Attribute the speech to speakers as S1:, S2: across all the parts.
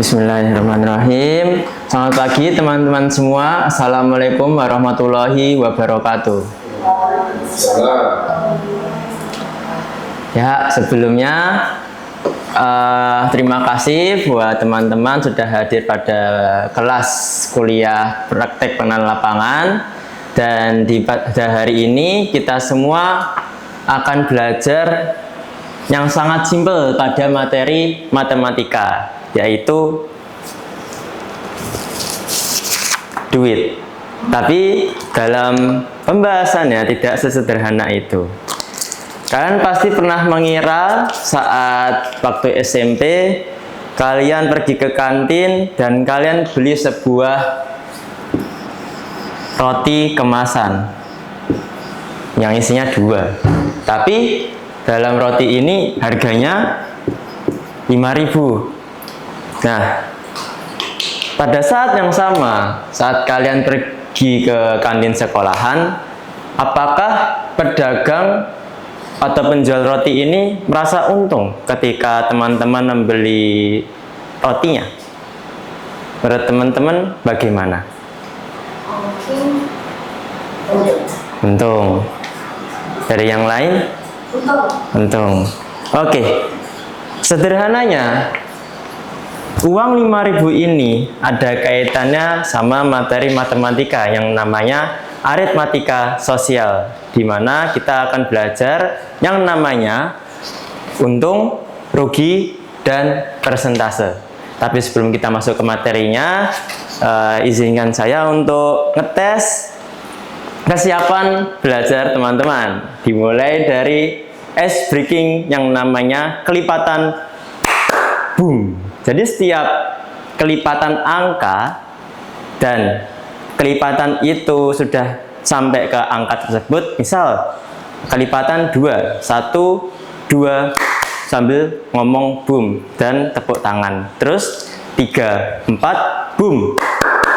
S1: Bismillahirrahmanirrahim. Selamat pagi teman-teman semua. Assalamualaikum warahmatullahi wabarakatuh. Ya, sebelumnya terima kasih buat teman-teman sudah hadir pada kelas kuliah praktek pengenalan lapangan. Dan pada hari ini kita semua akan belajar yang sangat simpel pada materi matematika, yaitu duit. Tapi dalam pembahasannya tidak sesederhana itu. Kalian pasti pernah mengira saat waktu SMP kalian pergi ke kantin dan kalian beli sebuah roti kemasan yang isinya 2. Tapi dalam roti ini harganya 5.000. Nah, pada saat yang sama, saat kalian pergi ke kantin sekolahan, apakah pedagang atau penjual roti ini merasa untung ketika teman-teman membeli rotinya? Menurut teman-teman bagaimana? Untung. Dari yang lain? Untung. Oke. Sederhananya, uang 5.000 ini ada kaitannya sama materi matematika yang namanya aritmatika sosial, di mana kita akan belajar yang namanya untung, rugi, dan persentase. Tapi sebelum kita masuk ke materinya, izinkan saya untuk ngetes kesiapan belajar teman-teman. Dimulai dari ice breaking yang namanya kelipatan boom. Jadi setiap kelipatan angka dan kelipatan itu sudah sampai ke angka tersebut, misal kelipatan 2, 1, 2, sambil ngomong boom dan tepuk tangan. Terus 3, 4, boom.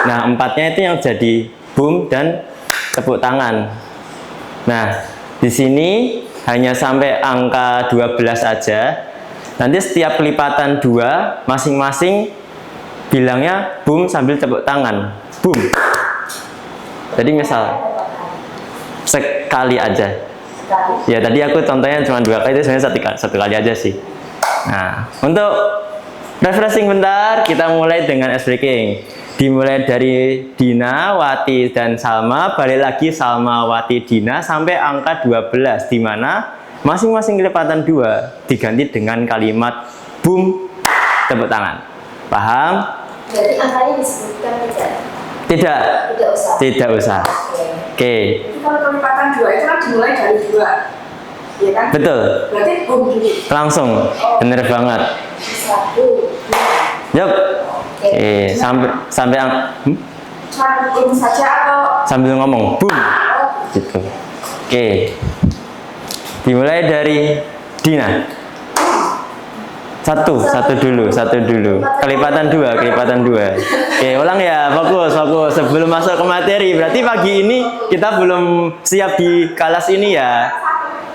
S1: Nah, 4-nya itu yang jadi boom dan tepuk tangan. Nah, di sini hanya sampai angka 12 saja. Nanti setiap kelipatan 2 masing-masing bilangnya boom sambil tepuk tangan. Boom. Jadi misal sekali aja. Ya, tadi aku contohnya cuma 2 kali, itu sebenarnya satu kali aja sih. Nah, untuk refreshing bentar, kita mulai dengan ice breaking. Dimulai dari Dina, Wati, dan Salma, balik lagi Salma, Wati, Dina, sampai angka 12, di mana masing-masing kelipatan 2 diganti dengan kalimat boom, tepuk tangan. Paham?
S2: Jadi angkanya disebutkan tidak?
S1: Tidak. Tidak usah. Oke.
S2: Jadi kalau kelipatan 2 itu kan dimulai dari 2, ya kan?
S1: Betul.
S2: Berarti boom dulu.
S1: Langsung. Bener banget.
S2: 1, 2.
S1: Yup. Oke. Sampai
S2: Cuma boom saja atau?
S1: sambil ngomong boom. Gitu. Oke. Dimulai dari Dina. Satu dulu. Kelipatan 2. Oke, ulang ya, fokus. Sebelum masuk ke materi, berarti pagi ini kita belum siap di kelas ini ya.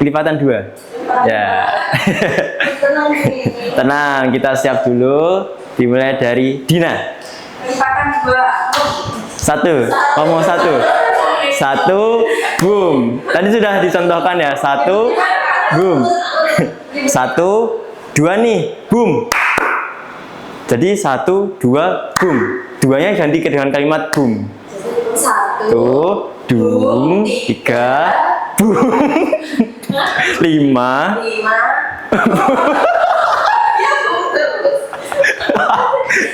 S1: Kelipatan 2. Ya. Tenang, kita siap dulu. Dimulai dari Dina.
S2: Kelipatan 2.
S1: 1, ngomong 1. 1, boom. Tadi sudah dicontohkan ya, 1, boom. 1, 2 nih, boom. Jadi 1, 2, boom. 2-nya ganti dengan kalimat boom.
S2: 1,
S1: 2, 3, boom. 5.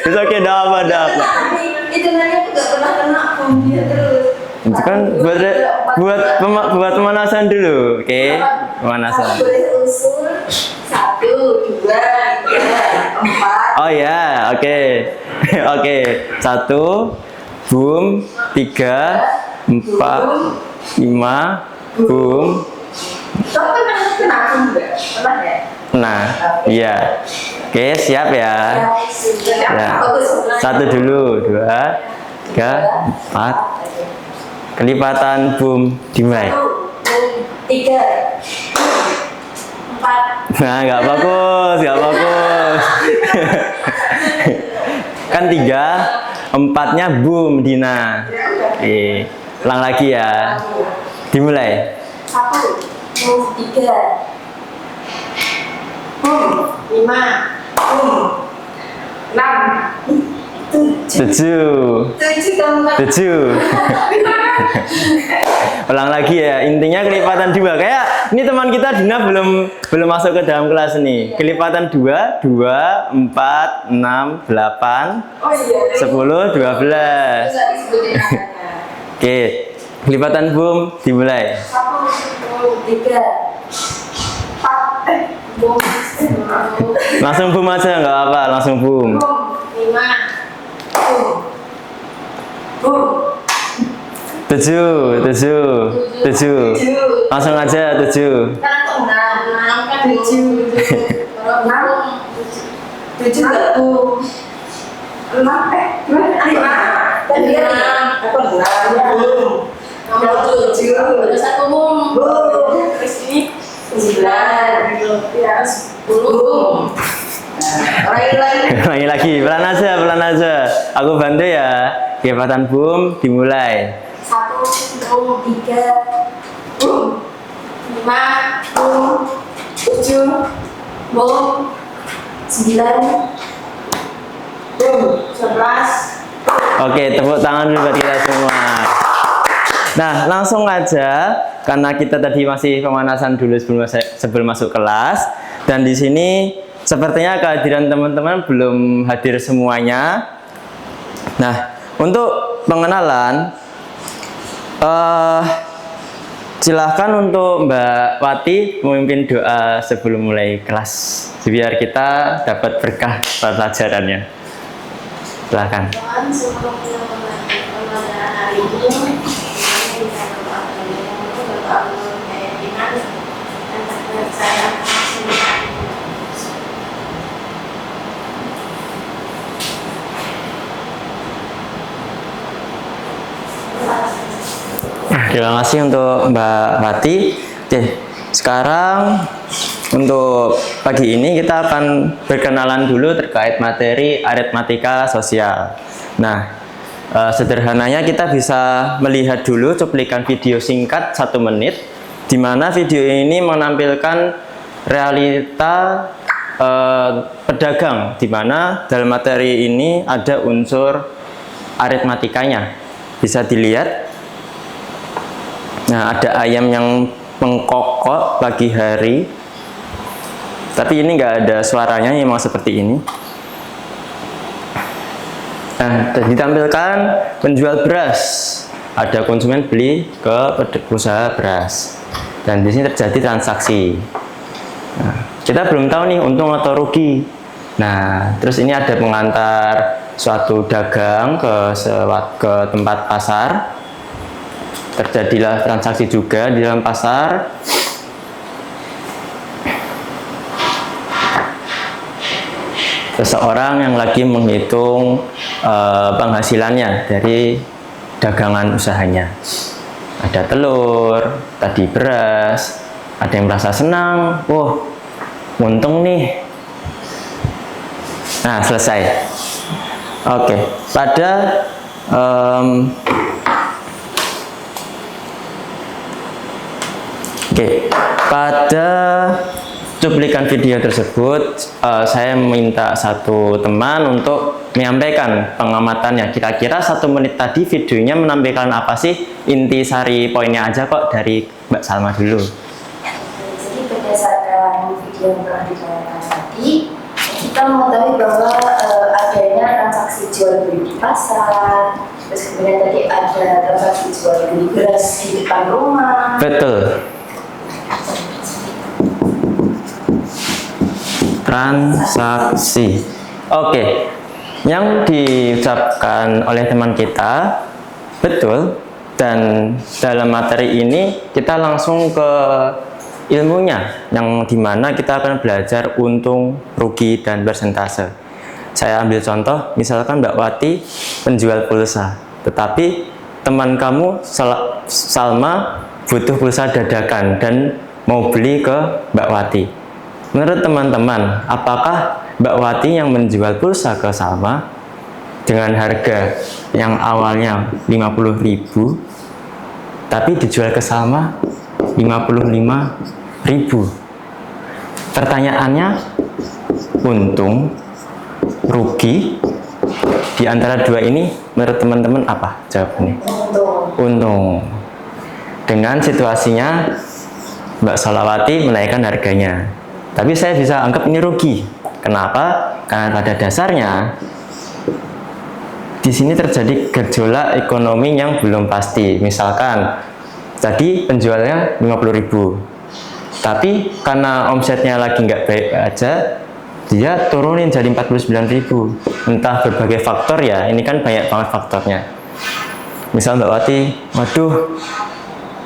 S1: Itu oke, dah apa.
S2: Itu nanya aku gak pernah kena boomnya terus.
S1: Itu kan buat pemanasan dulu, oke? Pemanasan.
S2: Boleh usul 1, 2, 3, 4.
S1: Oh ya, oke. Oke. 1, boom, 3, 4, 5, boom.
S2: Kamu pernah kena boom nggak? Pernah ya?
S1: Nah, iya. Oke, siap ya. Ya. 1 dulu, 2, 3, 4. Kelipatan boom dimulai.
S2: 3, 4.
S1: Nah, nggak bagus. Kan 3, 4-nya boom, Dina. Oke, ulang lagi ya. Dimulai.
S2: 1, 2, 3. Boom. 5. Boom. 6. 7.
S1: 7. 7. Ulang lagi ya. Intinya kelipatan 2. Kayak ini teman kita Dina belum masuk ke dalam kelas nih. Kelipatan 2, 2, 4, 6, 8,
S2: Oh iya.
S1: 10, 12.
S2: Bisa disebutin angkanya.
S1: Oke. Kelipatan boom dimulai.
S2: 1, 2, 3. 4. Boom.
S1: Langsung boom aja nggak apa, langsung boom.
S2: Boom. 5. Boom. Boom.
S1: 7. Langsung aja 7.
S2: Kan kok 6 kan 7. 6. 7 enggak boom. 6 gimana? 5. Tadi 6. Apa 6? Boom. Nomor 7. Terus 1 boom. Boom. Terus ini 9. Ya 10 boom.
S1: Ulangi lagi, pelan aja. Aku bantu ya. Kelipatan boom dimulai.
S2: 1, 2, 3. Boom. 5. Boom. 7. Boom. 9. Boom. 11.
S1: Oke, tepuk tangan dulu buat kita semua. Nah, langsung aja karena kita tadi masih pemanasan dulu sebelum masuk kelas, dan di sini sepertinya kehadiran teman-teman belum hadir semuanya. Nah, untuk pengenalan, silahkan untuk Mbak Wati memimpin doa sebelum mulai kelas, biar kita dapat berkah pelajarannya. Silahkan.
S2: Tuhan, sebelum kita pembelajaran hari ini, kita berdoa keyakinan dan kepercayaan maksimal.
S1: Terima kasih untuk Mbak Wati. Oke, sekarang untuk pagi ini kita akan berkenalan dulu terkait materi aritmatika sosial. Nah, sederhananya kita bisa melihat dulu cuplikan video singkat 1 menit, di mana video ini menampilkan realita pedagang, di mana dalam materi ini ada unsur aritmatikanya. Bisa dilihat. Nah, ada ayam yang mengkokok pagi hari, tapi ini nggak ada suaranya, memang seperti ini. Nah, ditampilkan penjual beras, ada konsumen beli ke perusahaan beras, dan di sini terjadi transaksi. Nah, kita belum tahu nih untung atau rugi. Nah, terus ini ada pengantar suatu dagang ke tempat pasar. Terjadilah transaksi juga di dalam pasar. Seseorang yang lagi menghitung penghasilannya dari dagangan usahanya. Ada telur, tadi beras, ada yang merasa senang, wah, untung nih. Nah, selesai. Oke, pada cuplikan video tersebut, saya minta satu teman untuk menyampaikan pengamatannya. Kira-kira 1 menit tadi videonya menampilkan apa sih? Intisari poinnya aja kok, dari Mbak Salma dulu.
S2: Jadi berdasarkan video yang telah ditayangkan tadi, kita mengetahui bahwa adanya transaksi jual beli di pasar, terus kemudian tadi ada transaksi jual beli beras di depan rumah.
S1: Betul. Transaksi. Oke. Yang diucapkan oleh teman kita betul, dan dalam materi ini kita langsung ke ilmunya, yang dimana kita akan belajar untung, rugi, dan persentase. Saya ambil contoh, misalkan Mbak Wati penjual pulsa, tetapi teman kamu Salma butuh pulsa dadakan dan mau beli ke Mbak Wati. Menurut teman-teman, apakah Mbak Wati yang menjual pulsa ke Salma dengan harga yang awalnya 50.000 tapi dijual ke Salma 55.000. Pertanyaannya, untung, rugi, di antara dua ini menurut teman-teman apa jawabannya? Untung. Dengan situasinya Mbak Sholawati menaikkan harganya, tapi saya bisa anggap ini rugi. Kenapa? Karena pada dasarnya di sini terjadi gejolak ekonomi yang belum pasti. Misalkan tadi penjualnya 50.000, tapi karena omsetnya lagi nggak baik aja, dia turunin jadi 49.000. Entah berbagai faktor ya, ini kan banyak banget faktornya. Misal Mbak Wati, waduh,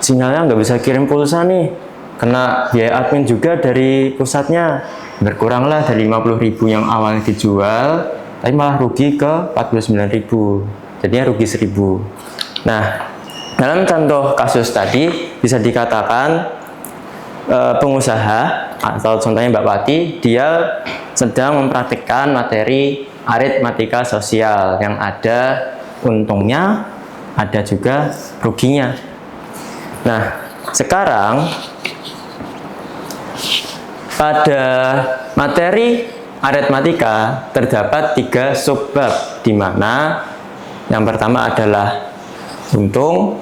S1: sinyalnya nggak bisa kirim pulsa nih, kena biaya admin juga dari pusatnya, berkuranglah dari 50.000 yang awalnya dijual, tapi malah rugi ke 49.000, jadinya rugi 1.000. Nah, dalam contoh kasus tadi bisa dikatakan pengusaha atau contohnya Mbak Wati, dia sedang mempraktikkan materi aritmatika sosial yang ada untungnya, ada juga ruginya. Nah, sekarang pada materi aritmatika terdapat 3 subbab, di mana yang pertama adalah untung,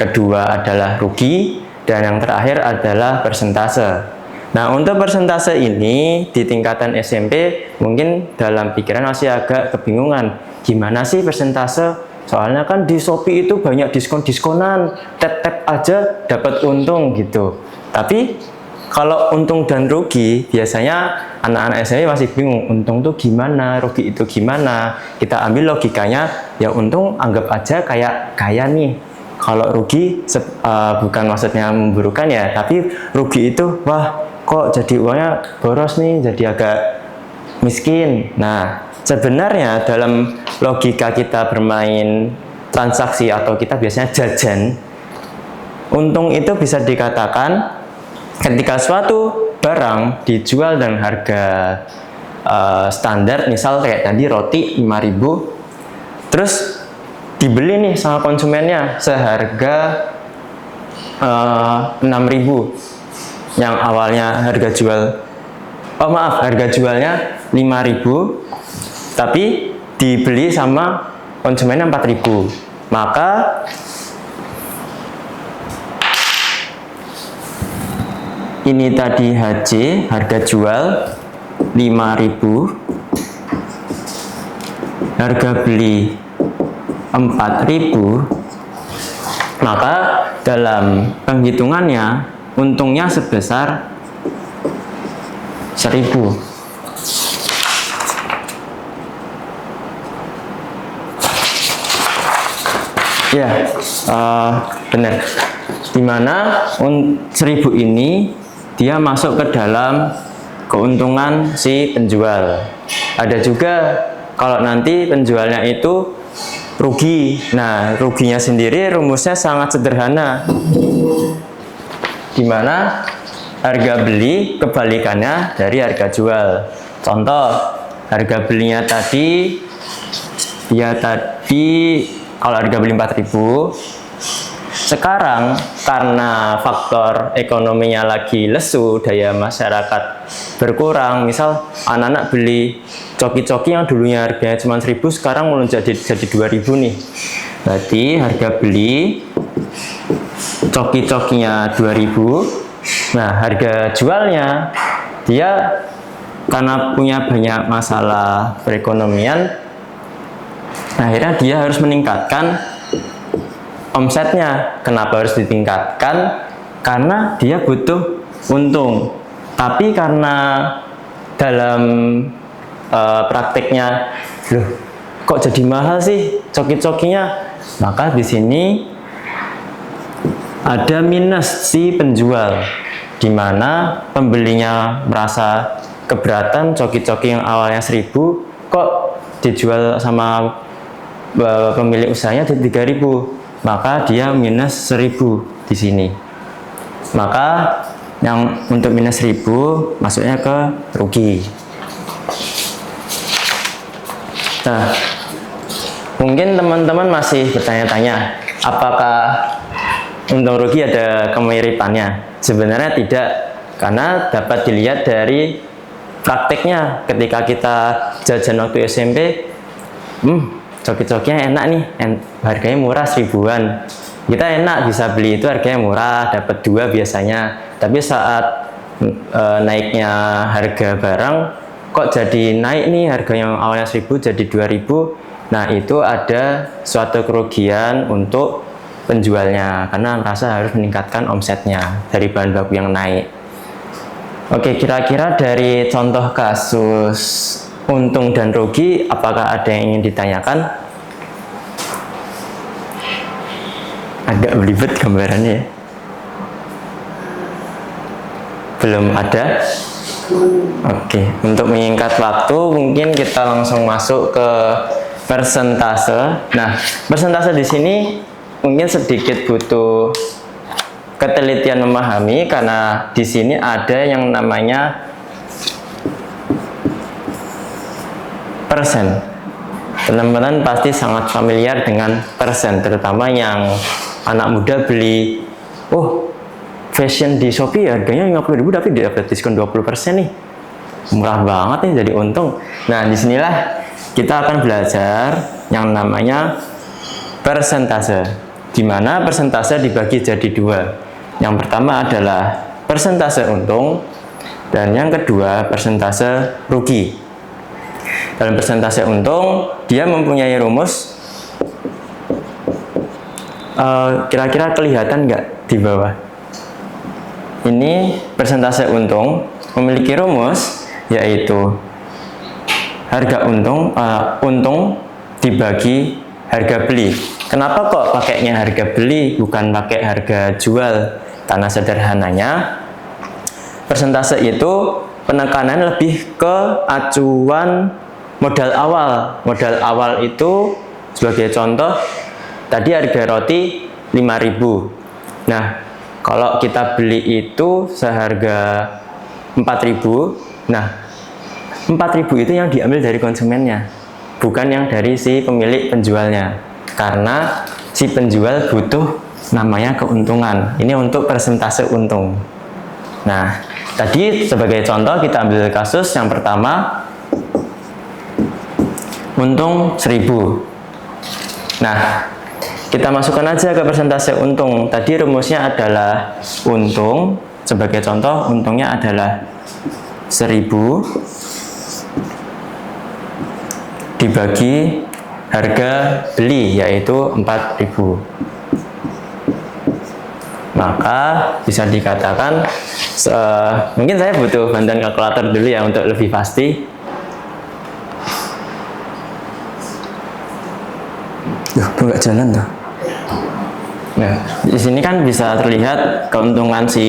S1: kedua adalah rugi, dan yang terakhir adalah persentase. Nah, untuk persentase ini di tingkatan SMP mungkin dalam pikiran masih agak kebingungan. Gimana sih persentase? Soalnya kan di Shopee itu banyak diskon-diskonan, tap-tap aja dapat untung gitu. Tapi kalau untung dan rugi, biasanya anak-anak SMP masih bingung, untung tuh gimana, rugi itu gimana. Kita ambil logikanya, ya untung anggap aja kayak kaya nih. Kalau rugi, bukan maksudnya memburukan ya, tapi rugi itu, wah kok jadi uangnya boros nih, jadi agak miskin. Nah, sebenarnya dalam logika kita bermain transaksi atau kita biasanya jajan, untung itu bisa dikatakan ketika suatu barang dijual dengan harga standar, misal kayak tadi roti 5.000, terus dibeli nih sama konsumennya seharga 6.000, yang awalnya harga jual, harga jualnya 5.000, tapi dibeli sama konsumennya 4.000, maka ini tadi HJ, harga jual 5.000, harga beli 4.000, maka dalam penghitungannya untungnya sebesar 1.000. Ya, benar. Dimana 1.000 ini dia masuk ke dalam keuntungan si penjual. Ada juga kalau nanti penjualnya itu rugi. Nah, ruginya sendiri rumusnya sangat sederhana, dimana harga beli kebalikannya dari harga jual. Contoh, harga belinya tadi kalau harga beli 4.000, sekarang karena faktor ekonominya lagi lesu, daya masyarakat berkurang, misal anak-anak beli coki-coki yang dulunya harganya cuma 1.000, sekarang melonjak jadi 2.000 nih. Berarti harga beli coki-cokinya 2.000. Nah, harga jualnya dia karena punya banyak masalah perekonomian, akhirnya dia harus meningkatkan omsetnya. Kenapa harus ditingkatkan? Karena dia butuh untung. Tapi karena dalam prakteknya, loh kok jadi mahal sih coki-cokinya, maka di sini ada minus si penjual, di mana pembelinya merasa keberatan, coki-coki yang awalnya 1.000 kok dijual sama pemilik usahanya di 3.000, maka dia minus 1.000 di sini. Maka yang untuk minus 1.000 masuknya ke rugi. Nah, Mungkin teman-teman masih bertanya-tanya, apakah untung rugi ada kemiripannya? Sebenarnya tidak, karena dapat dilihat dari prakteknya. Ketika kita jajan waktu SMP, coki-cokinya enak nih, harganya murah, 1000-an. Kita enak bisa beli itu, harganya murah, dapat 2 biasanya. Tapi saat naiknya harga barang, kok jadi naik nih, harga yang awalnya 1000 jadi 2000. Nah, itu ada suatu kerugian untuk penjualnya karena merasa harus meningkatkan omsetnya dari bahan baku yang naik. Oke, kira-kira dari contoh kasus untung dan rugi, apakah ada yang ingin ditanyakan? Agak belibet gambarannya ya. Belum ada? Oke, untuk menyingkat waktu mungkin kita langsung masuk ke persentase. Nah, persentase di sini mungkin sedikit butuh ketelitian memahami karena di sini ada yang namanya persen. Teman-teman pasti sangat familiar dengan persen, terutama yang anak muda beli, fashion di Shopee harganya 50.000 tapi dapat diskon 20% nih. Murah banget nih, jadi untung. Nah, disinilah kita akan belajar yang namanya persentase, di mana persentase dibagi jadi 2. Yang pertama adalah persentase untung dan yang kedua persentase rugi. Dalam persentase untung, dia mempunyai rumus. Kira-kira kelihatan nggak di bawah? Ini persentase untung memiliki rumus, yaitu harga untung dibagi harga beli. Kenapa kok pakainya harga beli bukan pakai harga jual? Karena sederhananya persentase itu penekanan lebih ke acuan modal awal. Modal awal itu sebagai contoh tadi harga roti 5.000. Nah, kalau kita beli itu seharga 4.000. Nah, 4.000 itu yang diambil dari konsumennya, bukan yang dari si pemilik penjualnya, karena si penjual butuh namanya keuntungan. Ini untuk persentase untung. Nah, tadi sebagai contoh kita ambil kasus yang pertama, untung 1.000. Nah, kita masukkan aja ke persentase untung. Tadi rumusnya adalah untung, sebagai contoh untungnya adalah 1.000 dibagi harga beli, yaitu 4.000. Maka bisa dikatakan, mungkin saya butuh bantuan kalkulator dulu ya untuk lebih pasti. Nggak jalan tuh. Nah, di sini kan bisa terlihat keuntungan si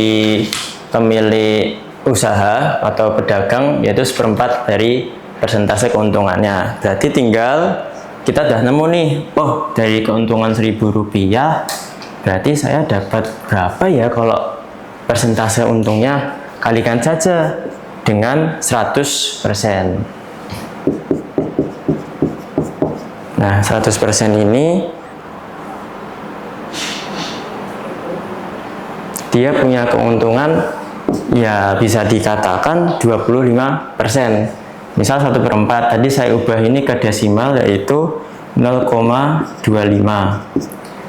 S1: pemilik usaha atau pedagang, yaitu 1/4 dari persentase keuntungannya. Berarti tinggal kita udah nemu nih, dari keuntungan Rp1.000, berarti saya dapat berapa ya kalau persentase untungnya? Kalikan saja dengan 100%. Nah, 100% ini dia punya keuntungan ya bisa dikatakan 25%. Misal 1/4, tadi saya ubah ini ke desimal, yaitu 0,25.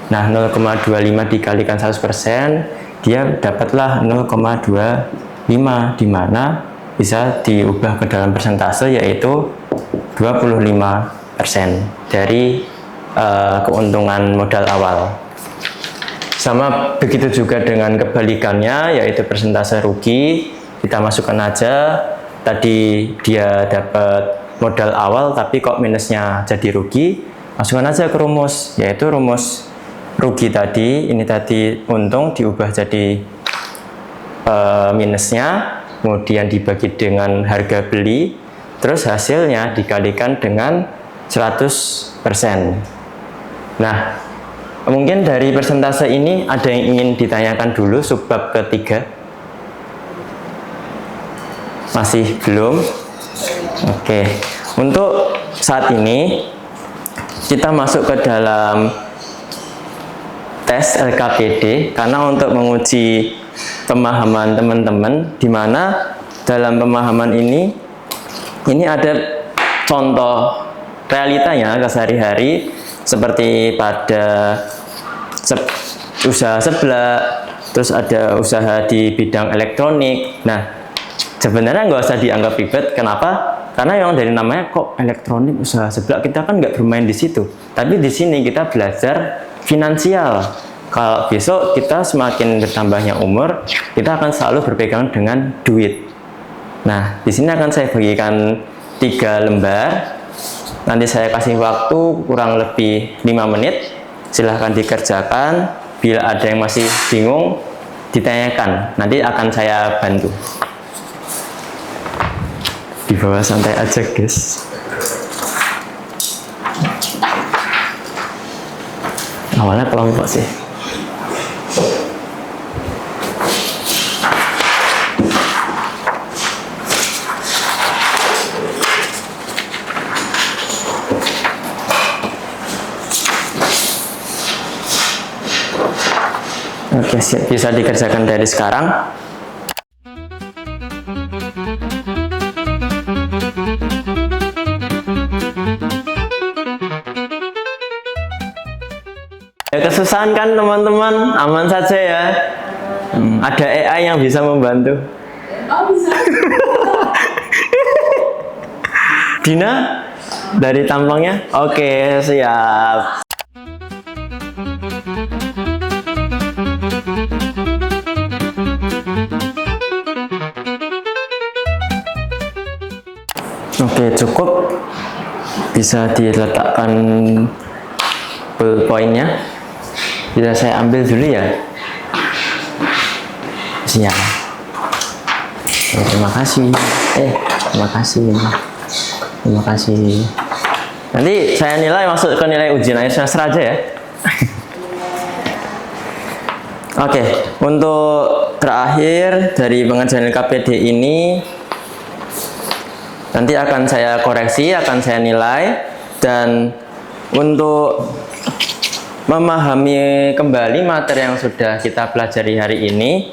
S1: Nah, 0,25 dikalikan 100%, dia dapatlah 0,25, di mana bisa diubah ke dalam persentase, yaitu 25% dari keuntungan modal awal. Sama begitu juga dengan kebalikannya, yaitu persentase rugi. Kita masukkan aja, tadi dia dapat modal awal tapi kok minusnya jadi rugi, masukkan aja ke rumus, yaitu rumus rugi tadi, ini tadi untung diubah jadi minusnya, kemudian dibagi dengan harga beli, terus hasilnya dikalikan dengan 100%. Nah, mungkin dari persentase ini ada yang ingin ditanyakan dulu subbab ketiga? Masih belum? Oke. Untuk saat ini kita masuk ke dalam tes LKPD karena untuk menguji pemahaman teman-teman, di mana dalam pemahaman ini ada contoh realitanya kesehari-hari seperti pada usaha seblak, terus ada usaha di bidang elektronik. Nah, sebenarnya nggak usah dianggap ribet. Kenapa? Karena yang dari namanya kok elektronik usaha seblak, kita kan nggak bermain di situ. Tapi di sini kita belajar finansial. Kalau besok kita semakin bertambahnya umur, kita akan selalu berpegang dengan duit. Nah, di sini akan saya bagikan 3 lembar. Nanti saya kasih waktu kurang lebih 5 menit. Silahkan dikerjakan. Bila ada yang masih bingung, ditanyakan. Nanti akan saya bantu. Di bawah santai aja, guys. Awalnya kelompok sih. Oke, bisa dikerjakan dari sekarang. Ya, kesusahan kan teman-teman? Aman saja ya. Ada AI yang bisa membantu.
S2: Oh, bisa.
S1: Dina, dari tampangnya? Oke, siap. Oke, cukup. Bisa diletakkan poinnya. Bisa saya ambil dulu ya. Siap. Terima kasih. Terima kasih. Terima kasih. Nanti saya nilai masuk ke nilai ujian akhir semester aja ya. Oke, untuk terakhir dari pengerjaan LKPD ini nanti akan saya koreksi, akan saya nilai, dan untuk memahami kembali materi yang sudah kita pelajari hari ini,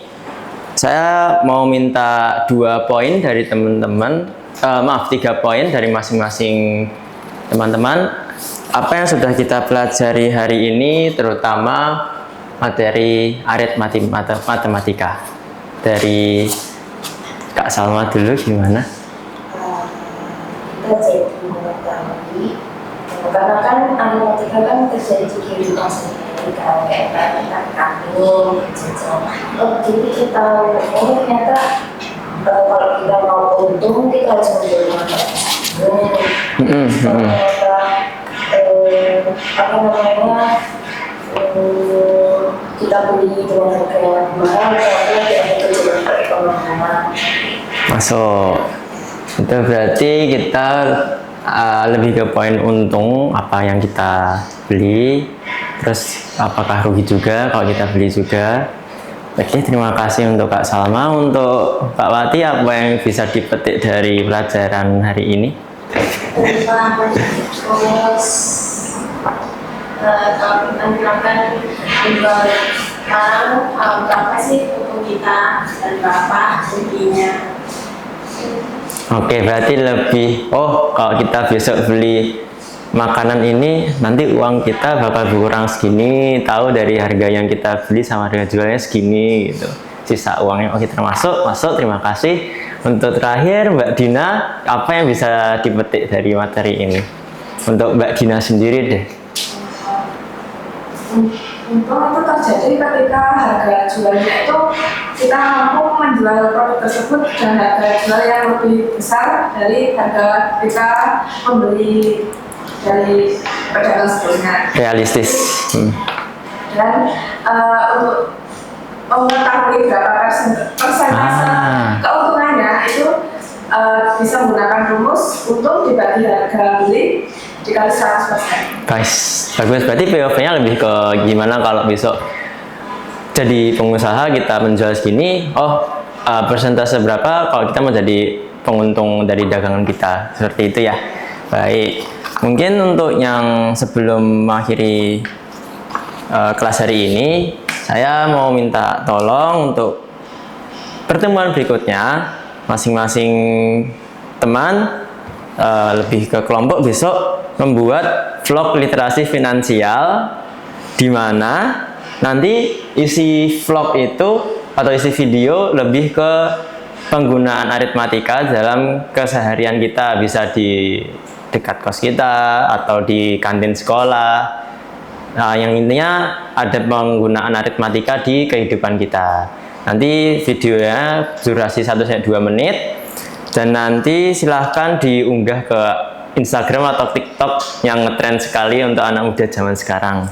S1: saya mau minta 2 poin dari teman-teman, 3 poin dari masing-masing teman-teman. Apa yang sudah kita pelajari hari ini, terutama materi matematika. Dari Kak Salma dulu gimana?
S3: Karena kan matematika kan terjadi di kehidupan sehari-hari, kalau kayak kita kami jajan. Jadi kita ternyata kalau kita mau untung kita harus membeli ternyata kita beli dengan harga yang mahal, ternyata tidak ada tujuan perekonomian.
S1: Masuk. Itu berarti kita lebih ke poin untung, apa yang kita beli, terus apakah rugi juga kalau kita beli juga. Oke, terima kasih untuk Kak Salma. Untuk Kak Wati, apa yang bisa dipetik dari pelajaran hari ini?
S3: Terus kalau kita bilangkan jual sekarang berapa sih untuk kita dan berapa ruginya.
S1: Oke, berarti lebih, kalau kita besok beli makanan ini, nanti uang kita bakal berkurang segini, tahu dari harga yang kita beli sama harga jualnya segini, gitu. Sisa uangnya, oke, termasuk, terima kasih. Untuk terakhir, Mbak Dina, apa yang bisa dipetik dari materi ini? Untuk Mbak Dina sendiri deh.
S2: Untung itu terjadi ketika harga jualnya itu kita mampu menjual produk tersebut dengan harga jual yang lebih besar dari harga kita membeli dari pedagang sebelumnya.
S1: Realistis.
S2: Dan untuk mengetahui berapa persentase keuntungannya itu bisa menggunakan rumus untung dibagi harga beli dikali 100%.
S1: Guys, bagus. Berarti POV-nya lebih ke gimana kalau besok jadi pengusaha kita menjual segini, persentase berapa kalau kita mau jadi penguntung dari dagangan kita, seperti itu ya. Baik, Mungkin untuk yang sebelum mengakhiri kelas hari ini, saya mau minta tolong untuk pertemuan berikutnya, masing-masing teman lebih ke kelompok besok membuat vlog literasi finansial, di mana nanti isi vlog itu atau isi video lebih ke penggunaan aritmatika dalam keseharian kita, bisa di dekat kos kita atau di kantin sekolah. Nah, yang intinya ada penggunaan aritmatika di kehidupan kita. Nanti videonya durasi 1-2 menit, dan nanti silahkan diunggah ke Instagram atau TikTok yang ngetrend sekali untuk anak muda zaman sekarang.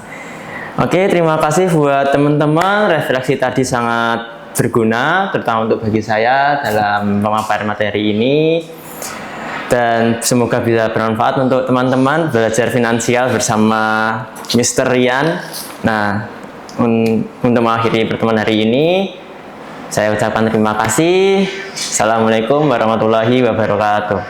S1: Oke, terima kasih buat teman-teman. Refleksi tadi sangat berguna, terutama untuk bagi saya dalam pemaparan materi ini. Dan semoga bisa bermanfaat untuk teman-teman belajar finansial bersama Mr. Rian. Nah, untuk mengakhiri pertemuan hari ini, saya ucapkan terima kasih. Assalamualaikum warahmatullahi wabarakatuh.